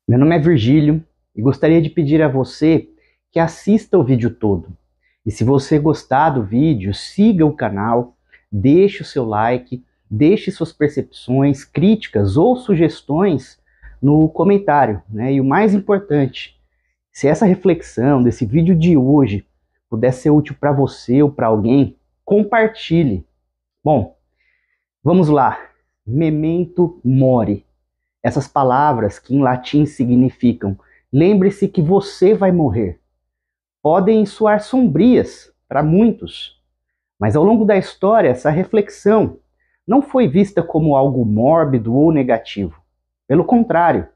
Meu nome é Virgílio e gostaria de pedir a você que assista o vídeo todo. E se você gostar do vídeo, siga o canal, deixe o seu like, deixe suas percepções, críticas ou sugestões no comentário, né? E o mais importante, se essa reflexão desse vídeo de hoje puder ser útil para você ou para alguém, compartilhe. Bom, vamos lá. Memento mori. Essas palavras que em latim significam lembre-se que você vai morrer, podem soar sombrias para muitos, mas ao longo da história essa reflexão não foi vista como algo mórbido ou negativo. Pelo contrário,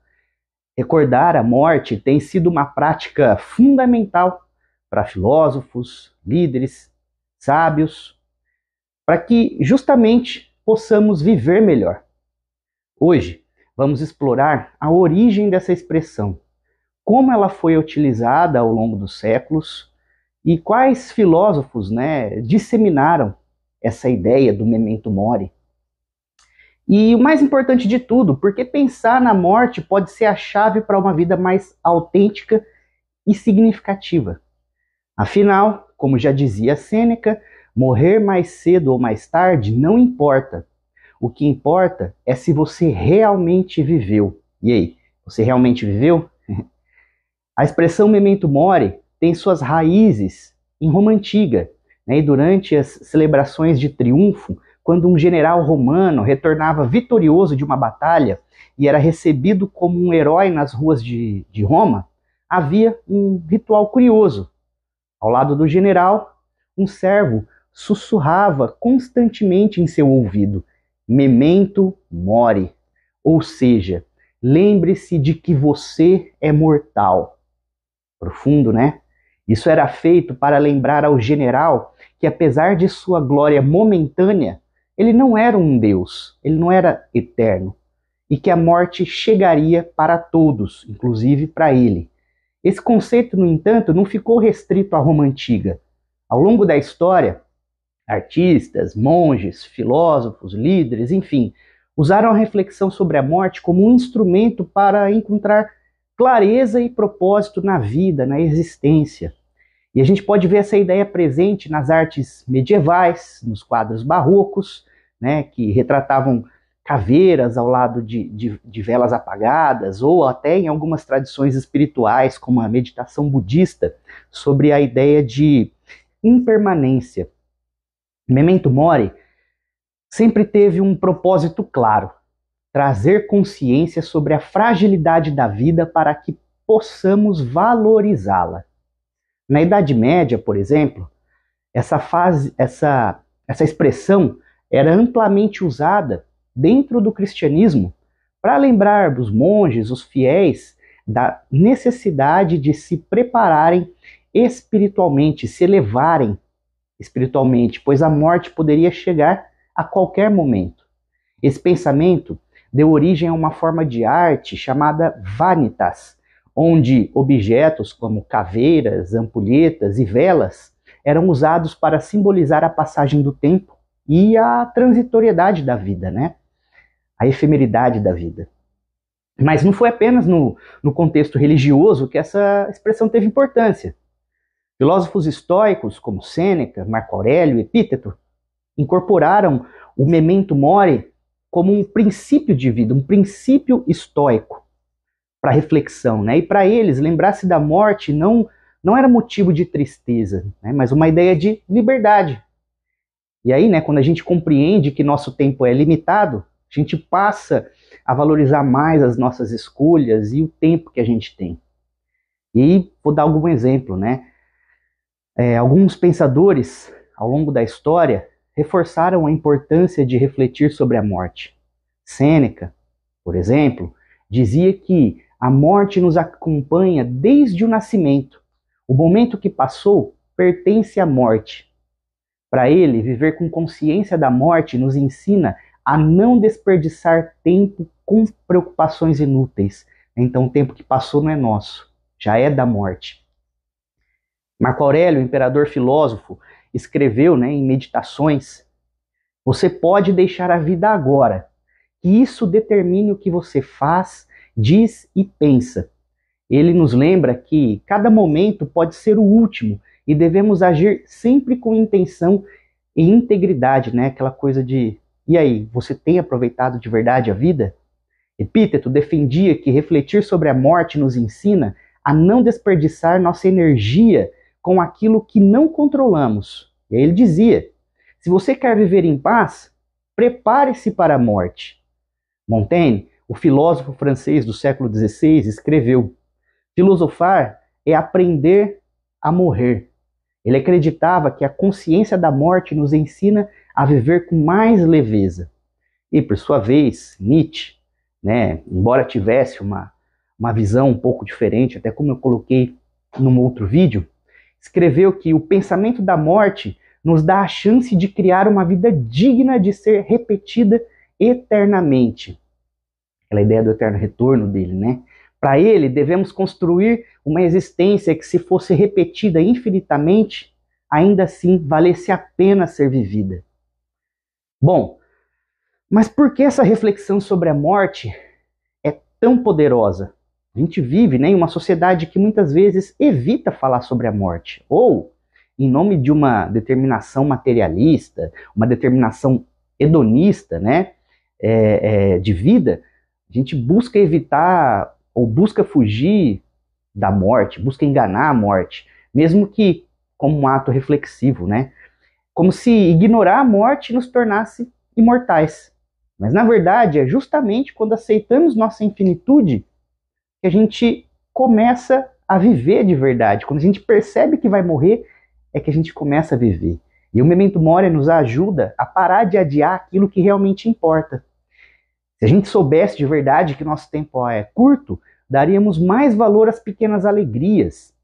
recordar a morte tem sido uma prática fundamental para filósofos, líderes, sábios, para que justamente possamos viver melhor. Hoje, vamos explorar a origem dessa expressão, como ela foi utilizada ao longo dos séculos e quais filósofos, disseminaram essa ideia do memento mori. E o mais importante de tudo, porque pensar na morte pode ser a chave para uma vida mais autêntica e significativa. Afinal, como já dizia Sêneca, morrer mais cedo ou mais tarde não importa. O que importa é se você realmente viveu. E aí, você realmente viveu? A expressão memento mori tem suas raízes em Roma Antiga, né? E durante as celebrações de triunfo, quando um general romano retornava vitorioso de uma batalha e era recebido como um herói nas ruas de Roma, havia um ritual curioso. Ao lado do general, um servo sussurrava constantemente em seu ouvido: memento mori, ou seja, lembre-se de que você é mortal. Profundo, né? Isso era feito para lembrar ao general que, apesar de sua glória momentânea, ele não era um deus, ele não era eterno, e que a morte chegaria para todos, inclusive para ele. Esse conceito, no entanto, não ficou restrito à Roma Antiga. Ao longo da história, artistas, monges, filósofos, líderes, enfim, usaram a reflexão sobre a morte como um instrumento para encontrar clareza e propósito na vida, na existência. E a gente pode ver essa ideia presente nas artes medievais, nos quadros barrocos, né, que retratavam caveiras ao lado de velas apagadas, ou até em algumas tradições espirituais, como a meditação budista, sobre a ideia de impermanência. Memento mori sempre teve um propósito claro: trazer consciência sobre a fragilidade da vida para que possamos valorizá-la. Na Idade Média, por exemplo, essa expressão era amplamente usada dentro do cristianismo para lembrar dos monges, os fiéis, da necessidade de se prepararem espiritualmente, se elevarem espiritualmente, pois a morte poderia chegar a qualquer momento. Esse pensamento deu origem a uma forma de arte chamada vanitas, onde objetos como caveiras, ampulhetas e velas eram usados para simbolizar a passagem do tempo e a transitoriedade da vida, né? A efemeridade da vida. Mas não foi apenas no contexto religioso que essa expressão teve importância. Filósofos estoicos como Sêneca, Marco Aurélio e Epíteto incorporaram o memento mori como um princípio de vida, um princípio estoico para reflexão, né? E para eles, lembrar-se da morte não era motivo de tristeza, né? Mas uma ideia de liberdade. E aí, né, quando a gente compreende que nosso tempo é limitado, a gente passa a valorizar mais as nossas escolhas e o tempo que a gente tem. E vou dar algum exemplo, né? Alguns pensadores, ao longo da história, reforçaram a importância de refletir sobre a morte. Sêneca, por exemplo, dizia que a morte nos acompanha desde o nascimento. O momento que passou pertence à morte. Para ele, viver com consciência da morte nos ensina a não desperdiçar tempo com preocupações inúteis. Então, o tempo que passou não é nosso, já é da morte. Marco Aurélio, imperador filósofo, escreveu, em Meditações: você pode deixar a vida agora, que isso determine o que você faz diz e pensa. Ele nos lembra que cada momento pode ser o último e devemos agir sempre com intenção e integridade, né? Aquela coisa de, e aí, você tem aproveitado de verdade a vida? Epíteto defendia que refletir sobre a morte nos ensina a não desperdiçar nossa energia com aquilo que não controlamos. E aí ele dizia, se você quer viver em paz, prepare-se para a morte. Montaigne, o filósofo francês do século XVI, escreveu, filosofar é aprender a morrer. Ele acreditava que a consciência da morte nos ensina a viver com mais leveza. E, por sua vez, Nietzsche, né, embora tivesse uma visão um pouco diferente, até como eu coloquei num outro vídeo, escreveu que o pensamento da morte nos dá a chance de criar uma vida digna de ser repetida eternamente. Aquela ideia do eterno retorno dele, né? Para ele, devemos construir uma existência que, se fosse repetida infinitamente, ainda assim valesse a pena ser vivida. Bom, mas por que essa reflexão sobre a morte é tão poderosa? A gente vive, né, em uma sociedade que muitas vezes evita falar sobre a morte, ou, em nome de uma determinação materialista, uma determinação hedonista, né, de vida, a gente busca evitar ou busca fugir da morte, busca enganar a morte, mesmo que como um ato reflexivo, né? Como se ignorar a morte nos tornasse imortais. Mas na verdade é justamente quando aceitamos nossa infinitude que a gente começa a viver de verdade. Quando a gente percebe que vai morrer, é que a gente começa a viver. E o Memento Mori nos ajuda a parar de adiar aquilo que realmente importa. Se a gente soubesse de verdade que nosso tempo é curto, daríamos mais valor às pequenas alegrias,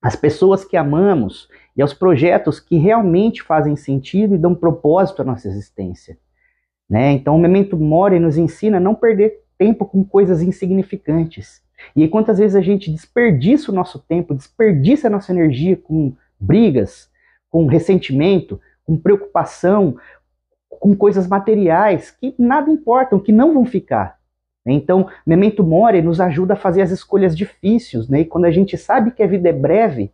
às pessoas que amamos e aos projetos que realmente fazem sentido e dão propósito à nossa existência. Né? Então o Memento Mori nos ensina a não perder tempo com coisas insignificantes. E quantas vezes a gente desperdiça o nosso tempo, desperdiça a nossa energia com brigas, com ressentimento, com preocupação, com coisas materiais que nada importam, que não vão ficar. Então, Memento Mori nos ajuda a fazer as escolhas difíceis, né? E quando a gente sabe que a vida é breve,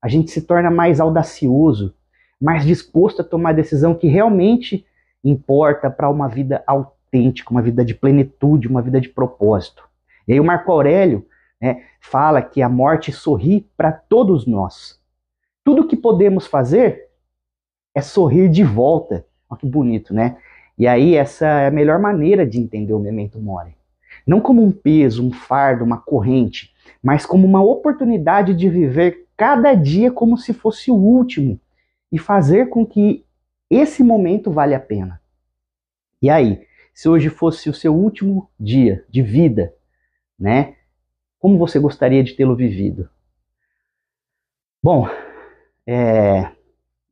a gente se torna mais audacioso, mais disposto a tomar a decisão que realmente importa para uma vida autêntica, uma vida de plenitude, uma vida de propósito. E aí o Marco Aurélio, né, fala que a morte sorri para todos nós. Tudo que podemos fazer é sorrir de volta. Olha que bonito, né? E aí essa é a melhor maneira de entender o Memento Mori. Não como um peso, um fardo, uma corrente, mas como uma oportunidade de viver cada dia como se fosse o último e fazer com que esse momento vale a pena. E aí, se hoje fosse o seu último dia de vida, né? Como você gostaria de tê-lo vivido? Bom,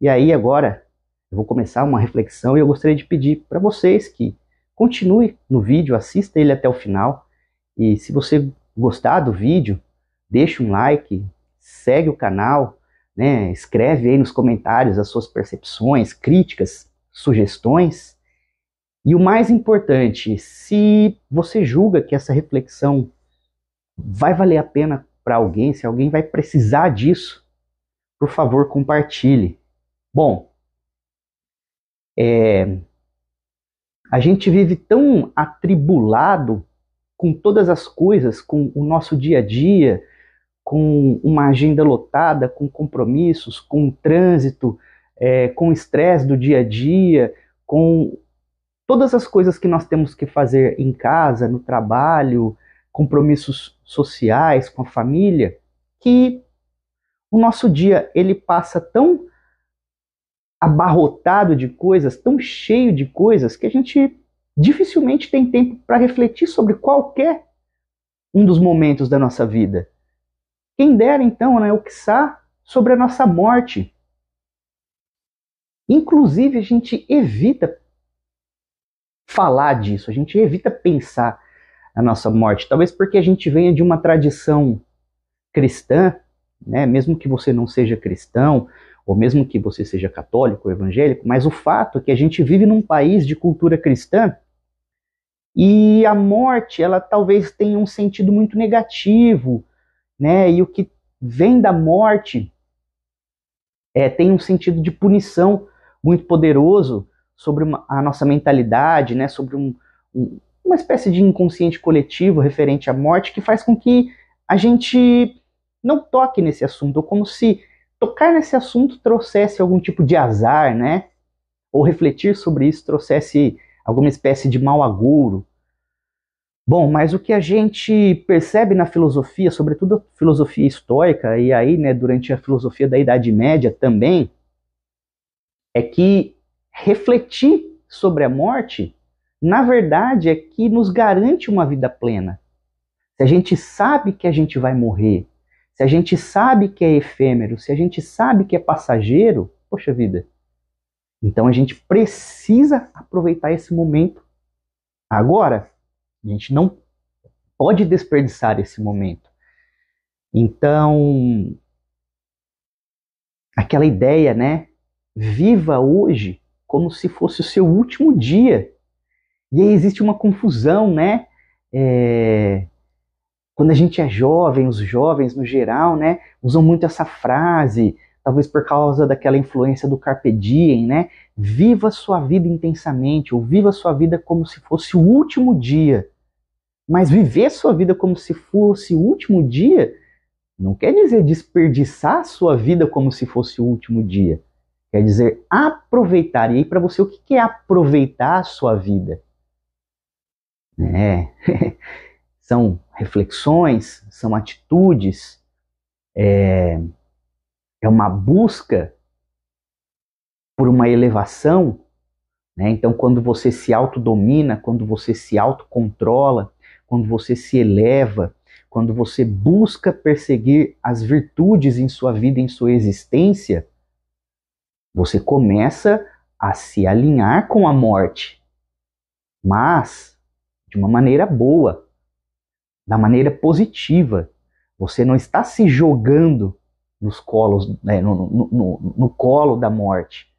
e aí agora eu vou começar uma reflexão e eu gostaria de pedir para vocês que continue no vídeo, assista ele até o final. E se você gostar do vídeo, deixa um like, segue o canal, né? Escreve aí nos comentários as suas percepções, críticas, sugestões. E o mais importante, se você julga que essa reflexão vai valer a pena para alguém, se alguém vai precisar disso, por favor, compartilhe. Bom, a gente vive tão atribulado com todas as coisas, com o nosso dia a dia, com uma agenda lotada, com compromissos, com o trânsito, com o estresse do dia a dia, com todas as coisas que nós temos que fazer em casa, no trabalho, compromissos sociais, com a família, que o nosso dia ele passa tão abarrotado de coisas, tão cheio de coisas, que a gente dificilmente tem tempo para refletir sobre qualquer um dos momentos da nossa vida. Quem dera então, né, o quiçá, sobre a nossa morte. Inclusive a gente evita falar disso, a gente evita pensar na nossa morte, talvez porque a gente venha de uma tradição cristã, né, mesmo que você não seja cristão, ou mesmo que você seja católico ou evangélico, mas o fato é que a gente vive num país de cultura cristã E a morte, ela talvez tenha um sentido muito negativo, né? E o que vem da morte tem um sentido de punição muito poderoso sobre a nossa mentalidade, né? Sobre uma espécie de inconsciente coletivo referente à morte que faz com que a gente não toque nesse assunto, ou como se tocar nesse assunto trouxesse algum tipo de azar, né? Ou refletir sobre isso trouxesse alguma espécie de mau agouro. Bom, mas o que a gente percebe na filosofia, sobretudo a filosofia estoica, e aí, né, durante a filosofia da Idade Média também, é que refletir sobre a morte, na verdade, é que nos garante uma vida plena. Se a gente sabe que a gente vai morrer, se a gente sabe que é efêmero, se a gente sabe que é passageiro, poxa vida, então a gente precisa aproveitar esse momento agora. A gente não pode desperdiçar esse momento. Então, aquela ideia, né? Viva hoje como se fosse o seu último dia. E aí existe uma confusão, né? Quando a gente é jovem, os jovens no geral, né, usam muito essa frase, talvez por causa daquela influência do Carpe Diem, né? Viva sua vida intensamente, ou viva sua vida como se fosse o último dia. Mas viver sua vida como se fosse o último dia não quer dizer desperdiçar a sua vida como se fosse o último dia. Quer dizer aproveitar. E aí, para você, o que é aproveitar a sua vida? São reflexões, são atitudes, é uma busca por uma elevação, né? Então, quando você se autodomina, quando você se autocontrola, quando você se eleva, quando você busca perseguir as virtudes em sua vida, em sua existência, você começa a se alinhar com a morte, mas de uma maneira boa, da maneira positiva. Você não está se jogando nos colos, né, no colo da morte,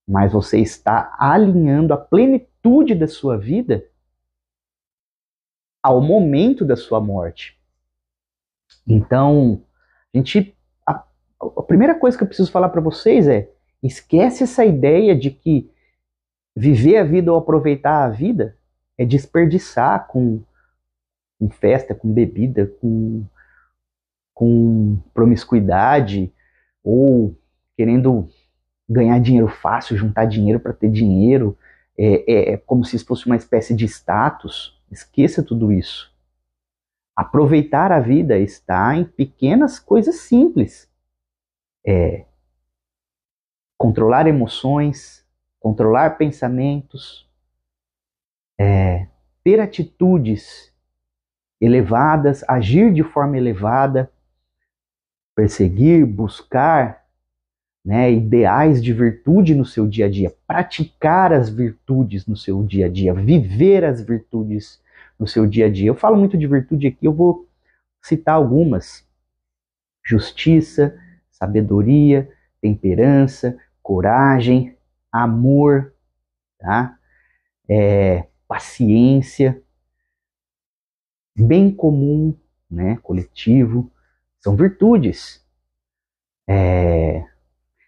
mas você está alinhando a plenitude da sua vida ao momento da sua morte. Então, a primeira coisa que eu preciso falar para vocês é: esquece essa ideia de que viver a vida ou aproveitar a vida é desperdiçar com festa, com bebida, com promiscuidade, ou querendo ganhar dinheiro fácil, juntar dinheiro para ter dinheiro, como se isso fosse uma espécie de status. Esqueça tudo isso. Aproveitar a vida está em pequenas coisas simples. Controlar emoções, controlar pensamentos, ter atitudes elevadas, agir de forma elevada, perseguir, buscar, né, ideais de virtude no seu dia a dia, praticar as virtudes no seu dia a dia, viver as virtudes no seu dia a dia. Eu falo muito de virtude aqui, eu vou citar algumas: justiça, sabedoria, temperança, coragem, amor, tá? Paciência, bem comum, né, coletivo, são virtudes.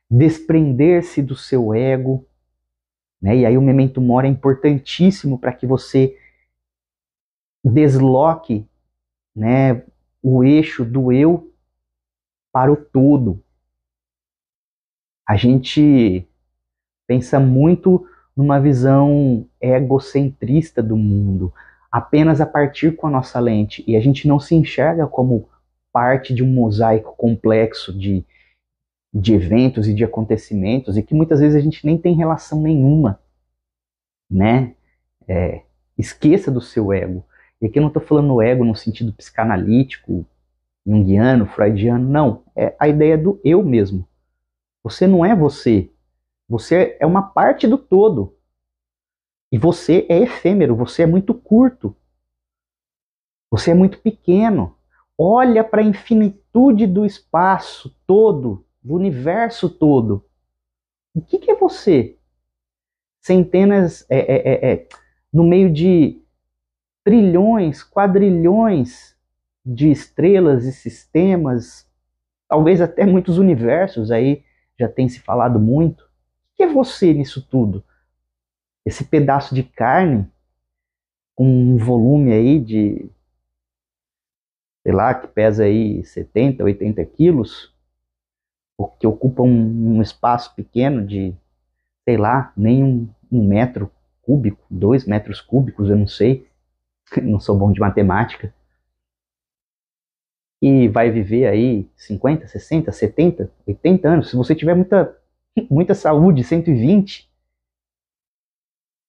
Desprender-se do seu ego, né? E aí o memento mori é importantíssimo para que você desloque, né, o eixo do eu para o todo. A gente pensa muito numa visão egocentrista do mundo, apenas a partir com a nossa lente, e a gente não se enxerga como parte de um mosaico complexo de eventos e de acontecimentos, e que muitas vezes a gente nem tem relação nenhuma, né? Esqueça do seu ego. E aqui eu não estou falando ego no sentido psicanalítico, junguiano, freudiano, não. É a ideia do eu mesmo. Você não é você. Você é uma parte do todo. E você é efêmero, você é muito curto. Você é muito pequeno. Olha para a infinitude do espaço todo, do universo todo. O que é você? Centenas, no meio de trilhões, quadrilhões de estrelas e sistemas, talvez até muitos universos aí, já tem se falado muito. O que é você nisso tudo? Esse pedaço de carne, com um volume aí de, sei lá, que pesa aí 70, 80 quilos, que ocupa um espaço pequeno de, sei lá, nem um metro cúbico, 2 metros cúbicos, eu não sei, não sou bom de matemática, e vai viver aí 50, 60, 70, 80 anos. Se você tiver muita saúde, 120,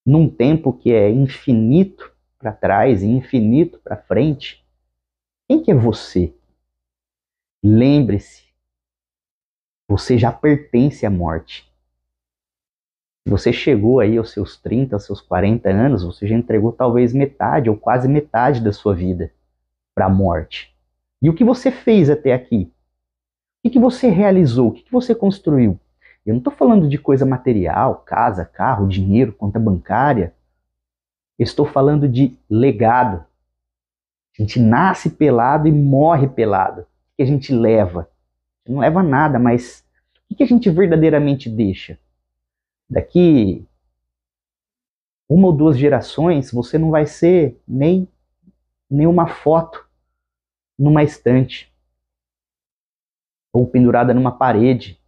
num tempo que é infinito para trás e infinito para frente, quem que é você? Lembre-se, você já pertence à morte. Se você chegou aí aos seus 30, aos seus 40 anos, você já entregou talvez metade ou quase metade da sua vida para a morte. E o que você fez até aqui? O que você realizou? O que você construiu? Eu não estou falando de coisa material, casa, carro, dinheiro, conta bancária. Eu estou falando de legado. A gente nasce pelado e morre pelado. O que a gente leva? A gente não leva nada, mas o que a gente verdadeiramente deixa? Daqui 1 ou 2 gerações, você não vai ser nem uma foto numa estante ou pendurada numa parede.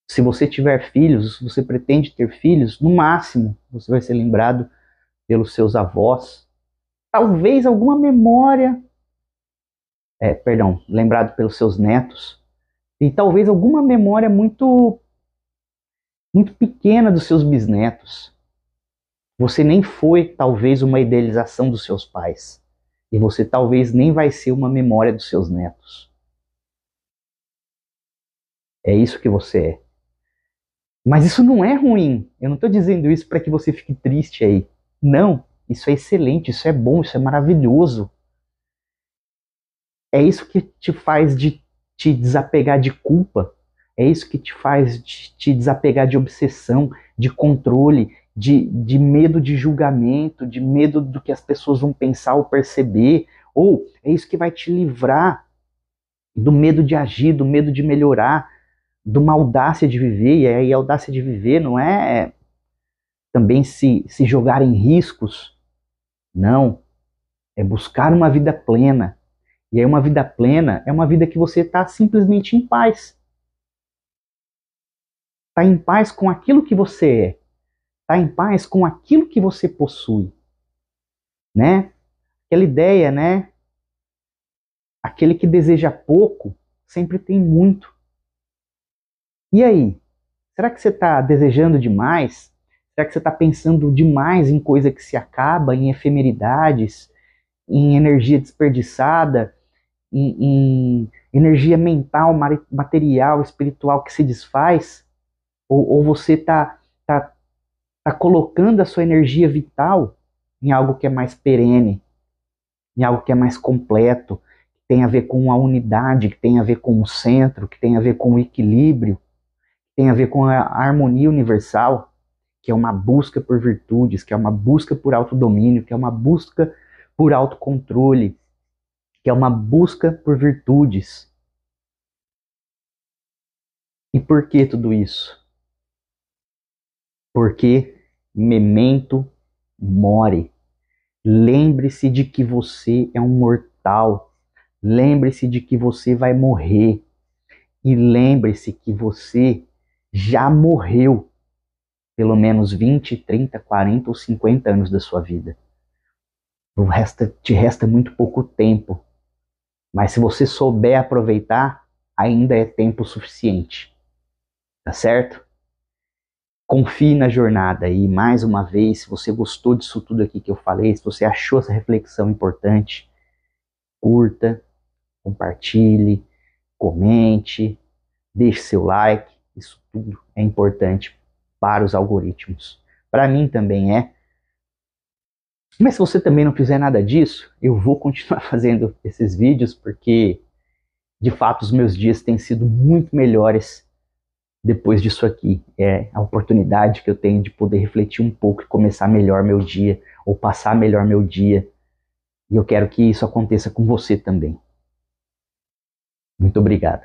Se você tiver filhos, se você pretende ter filhos, no máximo você vai ser lembrado pelos seus avós. Talvez alguma memória, lembrado pelos seus netos. E talvez alguma memória muito pequena dos seus bisnetos. Você nem foi, talvez, uma idealização dos seus pais. E você talvez nem vai ser uma memória dos seus netos. É isso que você é. Mas isso não é ruim. Eu não estou dizendo isso para que você fique triste aí. Não, isso é excelente, isso é bom, isso é maravilhoso. É isso que te faz de te desapegar de culpa. É isso que te faz de te desapegar de obsessão, de controle, de medo de julgamento, de medo do que as pessoas vão pensar ou perceber. Ou é isso que vai te livrar do medo de agir, do medo de melhorar, de uma audácia de viver. E aí a audácia de viver não é também se jogar em riscos. Não. É buscar uma vida plena. E aí uma vida plena é uma vida que você está simplesmente em paz. Está em paz com aquilo que você é. Está em paz com aquilo que você possui. Né? Aquela ideia, né? Aquele que deseja pouco sempre tem muito. E aí? Será que você está desejando demais? Será que você está pensando demais em coisa que se acaba, em efemeridades, em energia desperdiçada, em energia mental, material, espiritual que se desfaz? Ou você está colocando a sua energia vital em algo que é mais perene, em algo que é mais completo, que tem a ver com a unidade, que tem a ver com o centro, que tem a ver com o equilíbrio, que tem a ver com a harmonia universal, que é uma busca por virtudes, que é uma busca por autodomínio, que é uma busca por autocontrole, que é uma busca por virtudes. E por que tudo isso? Porque memento mori. Lembre-se de que você é um mortal. Lembre-se de que você vai morrer. E lembre-se que você já morreu pelo menos 20, 30, 40 ou 50 anos da sua vida. Te resta muito pouco tempo. Mas se você souber aproveitar, ainda é tempo suficiente. Tá certo? Confie na jornada e, mais uma vez, se você gostou disso tudo aqui que eu falei, se você achou essa reflexão importante, curta, compartilhe, comente, deixe seu like. Isso tudo é importante para os algoritmos. Para mim também é. Mas se você também não fizer nada disso, eu vou continuar fazendo esses vídeos porque, de fato, os meus dias têm sido muito melhores depois disso aqui. É a oportunidade que eu tenho de poder refletir um pouco e começar melhor meu dia, ou passar melhor meu dia. E eu quero que isso aconteça com você também. Muito obrigado.